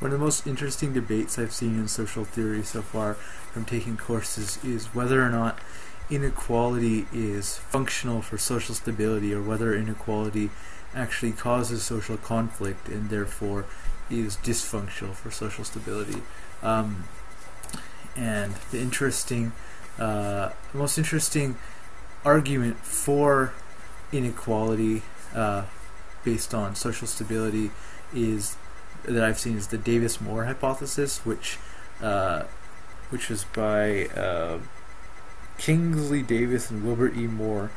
One of the most interesting debates I've seen in social theory so far from taking courses is whether or not inequality is functional for social stability, or whether inequality actually causes social conflict and therefore is dysfunctional for social stability. And the most interesting argument for inequality based on social stability that I've seen is the Davis-Moore hypothesis, which was by Kingsley Davis and Wilbur E. Moore,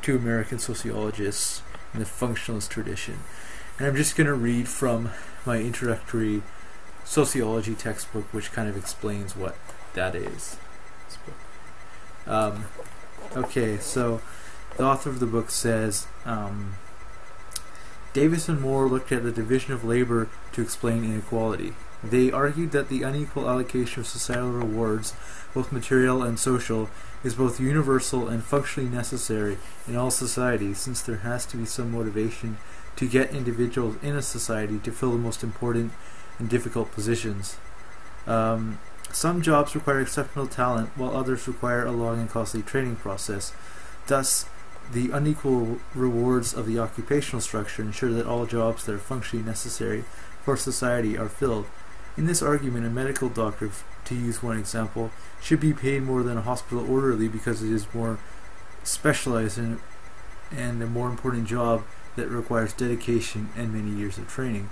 two American sociologists in the functionalist tradition. And I'm just going to read from my introductory sociology textbook, which kind of explains what that is. Okay, so the author of the book says, Davis and Moore looked at the division of labor to explain inequality. They argued that the unequal allocation of societal rewards, both material and social, is both universal and functionally necessary in all societies, since there has to be some motivation to get individuals in a society to fill the most important and difficult positions. Some jobs require exceptional talent, while others require a long and costly training process. Thus, the unequal rewards of the occupational structure ensure that all jobs that are functionally necessary for society are filled. In this argument, a medical doctor, to use one example, should be paid more than a hospital orderly because it is more specialized and a more important job that requires dedication and many years of training.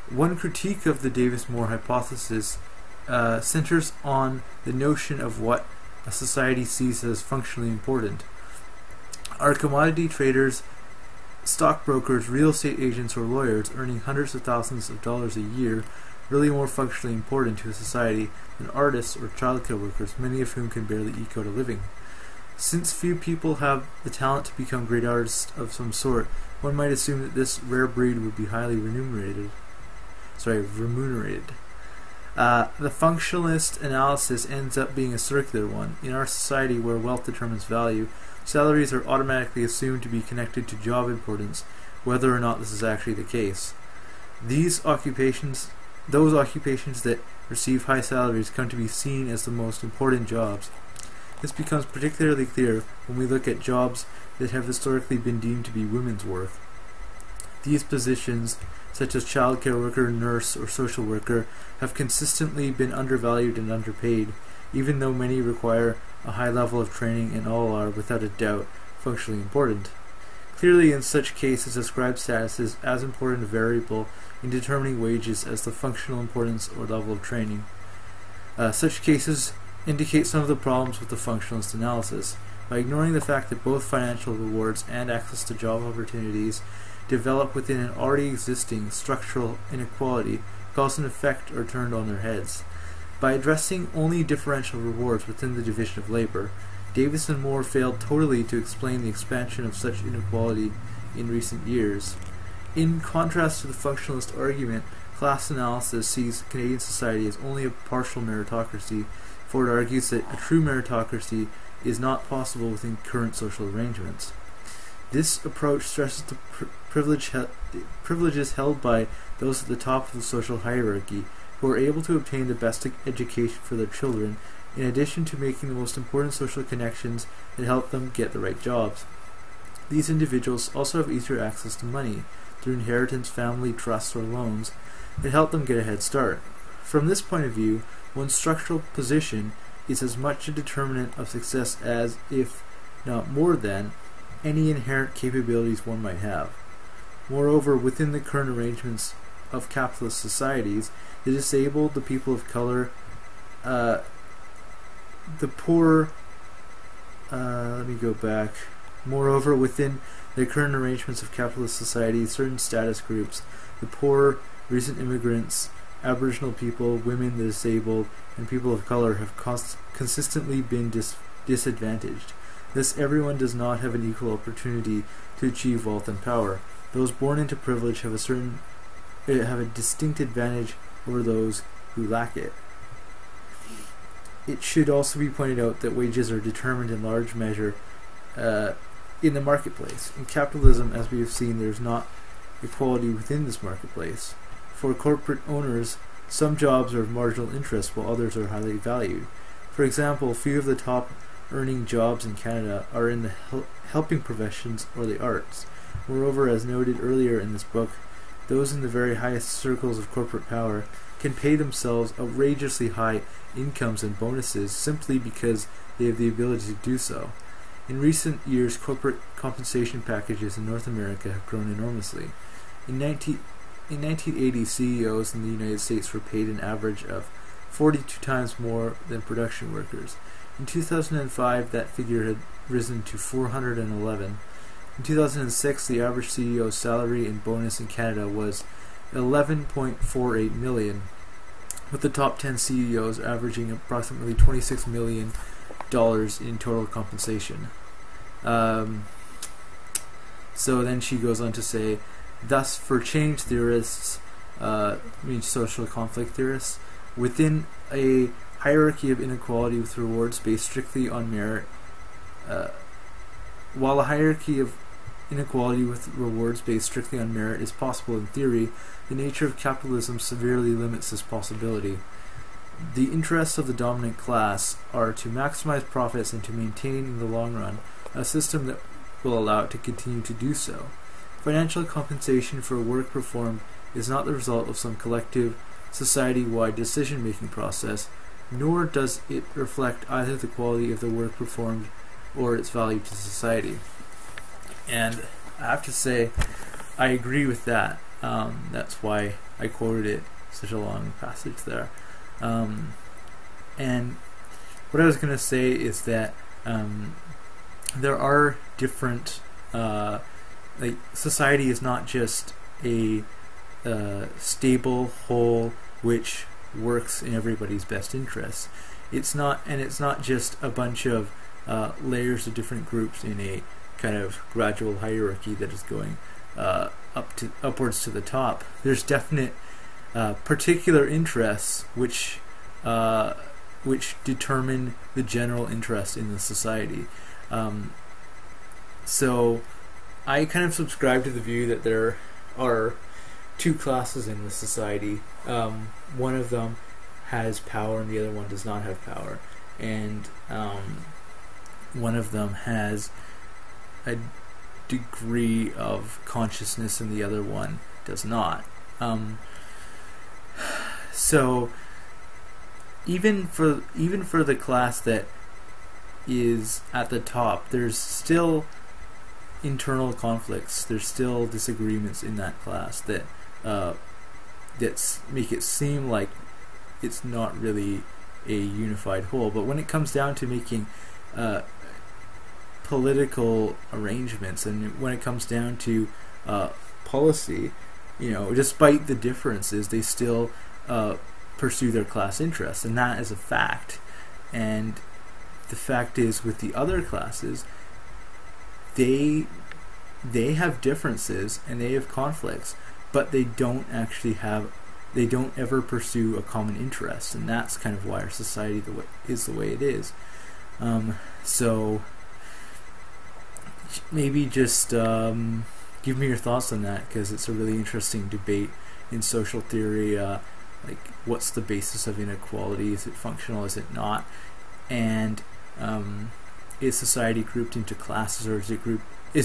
One critique of the Davis-Moore hypothesis centers on the notion of what a society sees as functionally important. Are commodity traders, stockbrokers, real estate agents, or lawyers earning hundreds of thousands of dollars a year really more functionally important to a society than artists or childcare workers, many of whom can barely eke out a living? Since few people have the talent to become great artists of some sort, one might assume that this rare breed would be highly remunerated. The functionalist analysis ends up being a circular one. In our society where wealth determines value, salaries are automatically assumed to be connected to job importance, whether or not this is actually the case. Those occupations that receive high salaries come to be seen as the most important jobs. This becomes particularly clear when we look at jobs that have historically been deemed to be women's work. These positions, such as childcare worker, nurse, or social worker, have consistently been undervalued and underpaid, even though many require a high level of training and all are, without a doubt, functionally important. Clearly, in such cases, ascribed status is as important a variable in determining wages as the functional importance or level of training. Such cases indicate some of the problems with the functionalist analysis. By ignoring the fact that both financial rewards and access to job opportunities develop within an already existing structural inequality, cause and effect are turned on their heads. By addressing only differential rewards within the division of labor, Davis and Moore failed totally to explain the expansion of such inequality in recent years. In contrast to the functionalist argument, class analysis sees Canadian society as only a partial meritocracy, for it argues that a true meritocracy is not possible within current social arrangements. This approach stresses the privileges held by those at the top of the social hierarchy, who are able to obtain the best education for their children, in addition to making the most important social connections that help them get the right jobs. These individuals also have easier access to money, through inheritance, family, trusts, or loans, that help them get a head start. From this point of view, one's structural position is as much a determinant of success as, if not more than, any inherent capabilities one might have. Moreover, within the current arrangements of capitalist societies, the disabled, the people of color, the poor, Moreover, within the current arrangements of capitalist societies, certain status groups, the poor, recent immigrants, Aboriginal people, women, the disabled, and people of color have consistently been disadvantaged. Thus, everyone does not have an equal opportunity to achieve wealth and power. Those born into privilege have a distinct advantage over those who lack it. It should also be pointed out that wages are determined in large measure in the marketplace. In capitalism, as we have seen, there is not equality within this marketplace. For corporate owners, some jobs are of marginal interest while others are highly valued. For example, few of the top earning jobs in Canada are in the helping professions or the arts. Moreover, as noted earlier in this book, those in the very highest circles of corporate power can pay themselves outrageously high incomes and bonuses simply because they have the ability to do so. In recent years, corporate compensation packages in North America have grown enormously. In 1980, CEOs in the United States were paid an average of 42 times more than production workers. In 2005, that figure had risen to 411. In 2006, the average CEO's salary and bonus in Canada was $11.48 million, with the top 10 CEOs averaging approximately $26 million in total compensation. So then she goes on to say, thus for change theorists, means social conflict theorists, within a hierarchy of inequality with rewards based strictly on merit, while a hierarchy of inequality with rewards based strictly on merit is possible in theory, the nature of capitalism severely limits this possibility. The interests of the dominant class are to maximize profits and to maintain in the long run a system that will allow it to continue to do so. Financial compensation for work performed is not the result of some collective, society-wide decision-making process, nor does it reflect either the quality of the work performed or its value to society. And I have to say, I agree with that. That's why I quoted it, such a long passage there. And what I was going to say is that there are different, like society is not just a stable whole which works in everybody's best interests. It's not just a bunch of layers of different groups in a kind of gradual hierarchy that is going upwards to the top. There's definite particular interests which determine the general interest in the society. So I kind of subscribe to the view that there are two classes in the society. One of them has power and the other one does not have power. And one of them has a degree of consciousness and the other one does not. So even for the class that is at the top, there's still internal conflicts. There's still disagreements in that class that make it seem like it's not really a unified whole. But when it comes down to making political arrangements, and when it comes down to policy, despite the differences, they still pursue their class interests, and that is a fact. And the fact is, with the other classes, they have differences and they have conflicts, but they don't ever pursue a common interest, and that's kind of why our society is the way it is. So maybe just give me your thoughts on that, because it's a really interesting debate in social theory. Like, what's the basis of inequality? Is it functional? Is it not? And is society grouped into classes, or is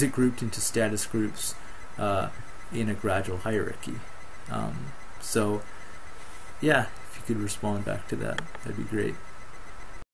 it grouped into status groups in a gradual hierarchy? So yeah, if you could respond back to that, that'd be great.